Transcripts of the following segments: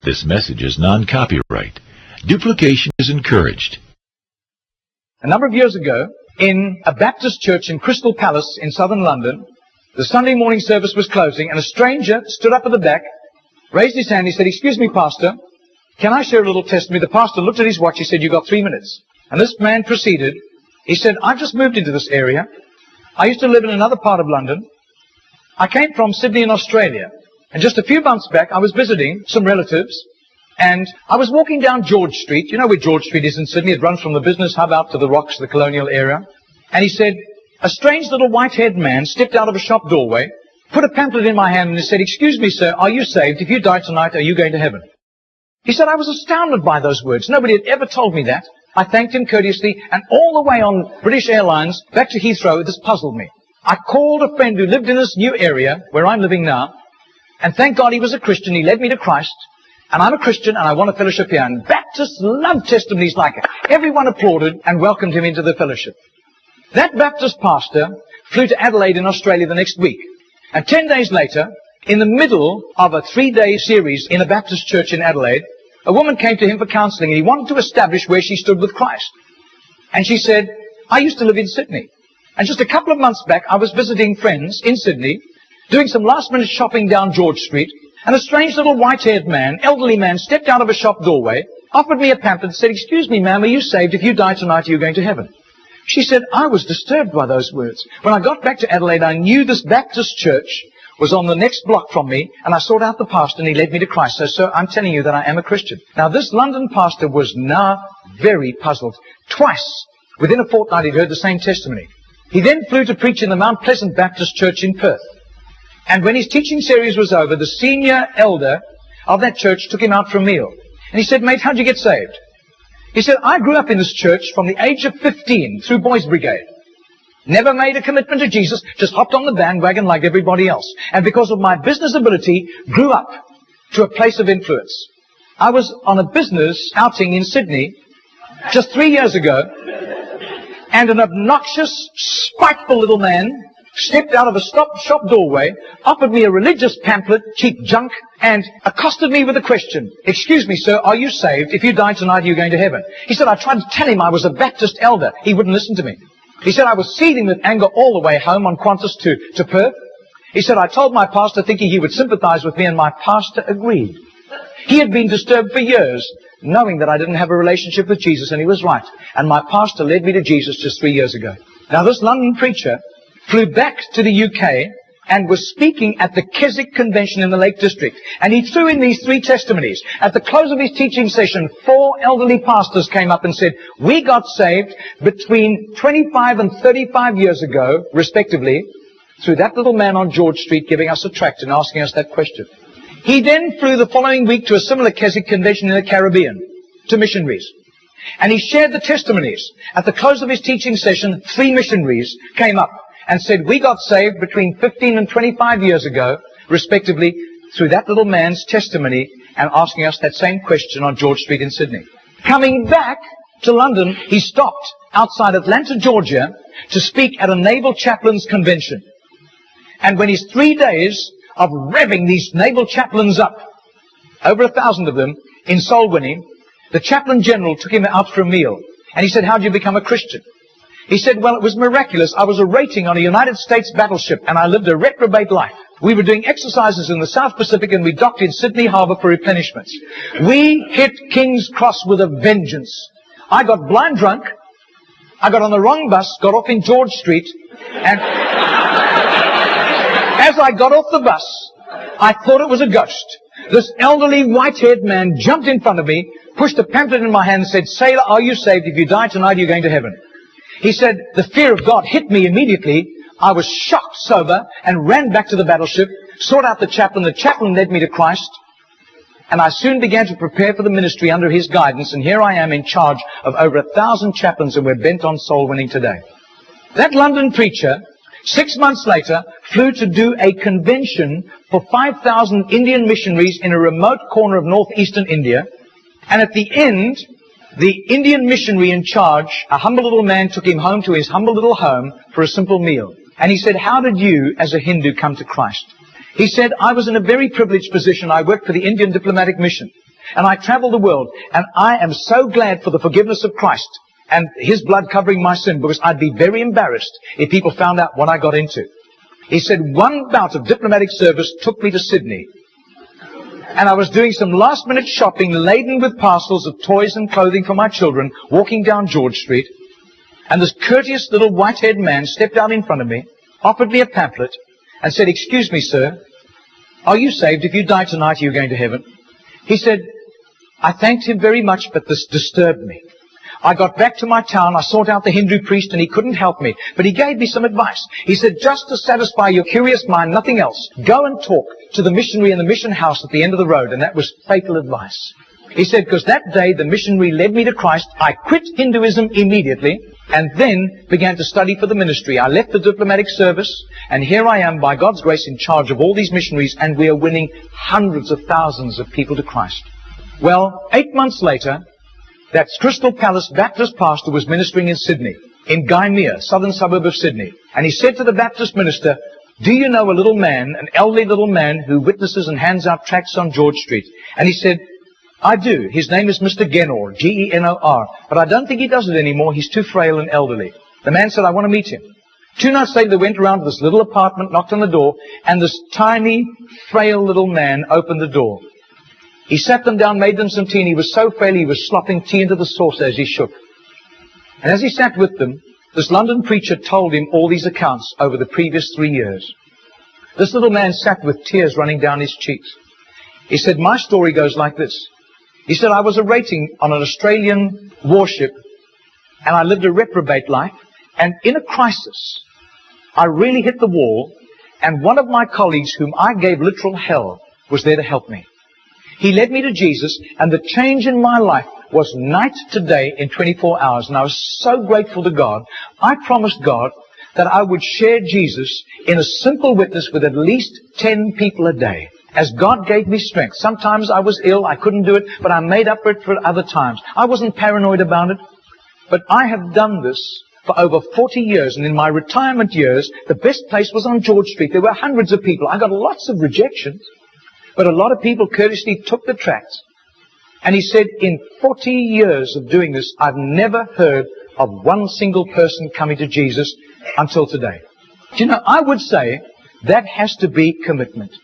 This message is non-copyright. Duplication is encouraged. A number of years ago, in a Baptist church in Crystal Palace in southern London, the Sunday morning service was closing, and a stranger stood up at the back, raised his hand, he said, "Excuse me, Pastor, can I share a little testimony?" The pastor looked at his watch, he said, "You've got 3 minutes." And this man proceeded. He said, "I've just moved into this area. I used to live in another part of London. I came from Sydney in Australia. And just a few months back, I was visiting some relatives, and I was walking down George Street. You know where George Street is in Sydney? It runs from the business hub out to the Rocks, the colonial area. And he said, a strange little white-haired man stepped out of a shop doorway, put a pamphlet in my hand, and he said, "Excuse me, sir, are you saved? If you die tonight, are you going to heaven?" He said, I was astounded by those words. Nobody had ever told me that. I thanked him courteously, and all the way on British Airlines back to Heathrow, this puzzled me. I called a friend who lived in this new area where I'm living now, and thank God he was a Christian. He led me to Christ. And I'm a Christian, and I want a fellowship here. And Baptists love testimonies like it. Everyone applauded and welcomed him into the fellowship. That Baptist pastor flew to Adelaide in Australia the next week. And 10 days later, in the middle of a 3-day series in a Baptist church in Adelaide, a woman came to him for counseling, and he wanted to establish where she stood with Christ. And she said, "I used to live in Sydney. And just a couple of months back, I was visiting friends in Sydney, doing some last-minute shopping down George Street, and a strange little white-haired man, elderly man, stepped out of a shop doorway, offered me a pamphlet, and said, 'Excuse me, ma'am, are you saved? If you die tonight, are you going to heaven?'" She said, I was disturbed by those words. When I got back to Adelaide, I knew this Baptist church was on the next block from me, and I sought out the pastor, and he led me to Christ. So, sir, I'm telling you that I am a Christian. Now, this London pastor was now very puzzled. Twice, within a fortnight, he'd heard the same testimony. He then flew to preach in the Mount Pleasant Baptist Church in Perth. And when his teaching series was over, the senior elder of that church took him out for a meal. And he said, "Mate, how'd you get saved?" He said, "I grew up in this church from the age of 15 through Boys Brigade. Never made a commitment to Jesus, just hopped on the bandwagon like everybody else. And because of my business ability, grew up to a place of influence. I was on a business outing in Sydney just 3 years ago, and an obnoxious, spiteful little man stepped out of a shop doorway, offered me a religious pamphlet, cheap junk, and accosted me with a question. 'Excuse me, sir, are you saved? If you die tonight, are you going to heaven?' He said, I tried to tell him I was a Baptist elder. He wouldn't listen to me. He said, I was seething with anger all the way home on Qantas to Perth. He said, I told my pastor thinking he would sympathize with me, and my pastor agreed. He had been disturbed for years, knowing that I didn't have a relationship with Jesus, and he was right. And my pastor led me to Jesus just 3 years ago." Now, this London preacher flew back to the UK and was speaking at the Keswick Convention in the Lake District. And he threw in these 3 testimonies. At the close of his teaching session, 4 elderly pastors came up and said, "We got saved between 25 and 35 years ago, respectively, through that little man on George Street giving us a tract and asking us that question." He then flew the following week to a similar Keswick Convention in the Caribbean, to missionaries. And he shared the testimonies. At the close of his teaching session, 3 missionaries came up and said, "We got saved between 15 and 25 years ago, respectively, through that little man's testimony and asking us that same question on George Street in Sydney." Coming back to London, he stopped outside Atlanta, Georgia, to speak at a naval chaplains convention. And when his 3 days of revving these naval chaplains up, over 1,000 of them, in soul winning, the chaplain general took him out for a meal. And he said, "How did you become a Christian?" He said, "Well, it was miraculous. I was a rating on a United States battleship, and I lived a reprobate life. We were doing exercises in the South Pacific, and we docked in Sydney Harbour for replenishments. We hit King's Cross with a vengeance. I got blind drunk. I got on the wrong bus, got off in George Street, and as I got off the bus, I thought it was a ghost. This elderly white-haired man jumped in front of me, pushed a pamphlet in my hand and said, 'Sailor, are you saved? If you die tonight, you're going to heaven.' He said, the fear of God hit me immediately. I was shocked sober and ran back to the battleship, sought out the chaplain. The chaplain led me to Christ. And I soon began to prepare for the ministry under his guidance. And here I am in charge of over 1,000 chaplains, and we're bent on soul winning today." That London preacher, 6 months later, flew to do a convention for 5,000 Indian missionaries in a remote corner of northeastern India. And at the end, the Indian missionary in charge, a humble little man, took him home to his humble little home for a simple meal. And he said, "How did you, as a Hindu, come to Christ?" He said, "I was in a very privileged position. I worked for the Indian diplomatic mission. and I travel the world, and I am so glad for the forgiveness of Christ and His blood covering my sin, because I'd be very embarrassed if people found out what I got into. He said, one bout of diplomatic service took me to Sydney. And I was doing some last-minute shopping laden with parcels of toys and clothing for my children, walking down George Street. And this courteous little white-haired man stepped out in front of me, offered me a pamphlet, and said, "Excuse me, sir, are you saved? If you die tonight, are you going to heaven?" He said, I thanked him very much, but this disturbed me. I got back to my town, I sought out the Hindu priest, and he couldn't help me. But he gave me some advice. He said, just to satisfy your curious mind, nothing else, go and talk to the missionary in the mission house at the end of the road. And that was fatal advice. He said, because that day the missionary led me to Christ. I quit Hinduism immediately and then began to study for the ministry. I left the diplomatic service, and here I am, by God's grace, in charge of all these missionaries, and we are winning hundreds of thousands of people to Christ. Well, 8 months later, that Crystal Palace Baptist pastor was ministering in Sydney, in Gymea, southern suburb of Sydney. And he said to the Baptist minister, do you know a little man, an elderly little man who witnesses and hands out tracts on George Street? And he said, I do. His name is Mr. Genor, Genor. But I don't think he does it anymore. He's too frail and elderly. The man said, I want to meet him. 2 nights later, they went around to this little apartment, knocked on the door, and this tiny, frail little man opened the door. He sat them down, made them some tea, and he was so frail he was slopping tea into the saucer as he shook. And as he sat with them, this London preacher told him all these accounts over the previous 3 years. This little man sat with tears running down his cheeks. He said, my story goes like this. He said, I was a rating on an Australian warship, and I lived a reprobate life, and in a crisis, I really hit the wall, and one of my colleagues, whom I gave literal hell, was there to help me. He led me to Jesus, and the change in my life was night to day in 24 hours. And I was so grateful to God. I promised God that I would share Jesus in a simple witness with at least 10 people a day, as God gave me strength. Sometimes I was ill, I couldn't do it, but I made up for it for other times. I wasn't paranoid about it, but I have done this for over 40 years, and in my retirement years, the best place was on George Street. There were hundreds of people. I got lots of rejections. But a lot of people courteously took the tracts. And he said, in 40 years of doing this, I've never heard of one single person coming to Jesus until today. Do you know, I would say that has to be commitment.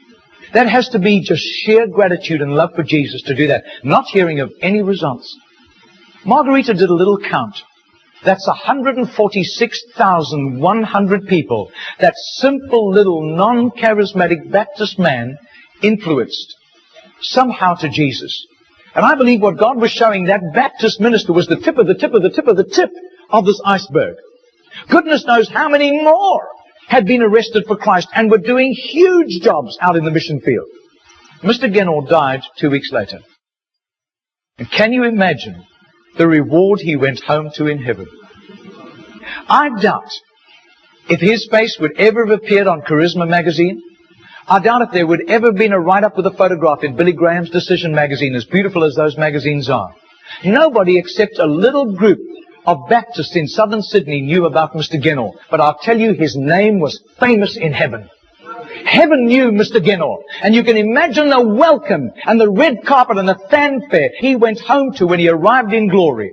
That has to be just sheer gratitude and love for Jesus to do that, not hearing of any results. Margarita did a little count. That's 146,100 people. That simple little non-charismatic Baptist man influenced somehow to Jesus. And I believe what God was showing that Baptist minister was the tip of the tip of the tip of the tip of this iceberg. Goodness knows how many more had been arrested for Christ and were doing huge jobs out in the mission field. Mr. Genor died 2 weeks later. And can you imagine the reward he went home to in heaven? I doubt if his face would ever have appeared on Charisma magazine. I doubt if there would ever have been a write-up with a photograph in Billy Graham's Decision magazine, as beautiful as those magazines are. Nobody except a little group of Baptists in southern Sydney knew about Mr. Genor. But I'll tell you, his name was famous in heaven. Heaven knew Mr. Genor. And you can imagine the welcome and the red carpet and the fanfare he went home to when he arrived in glory.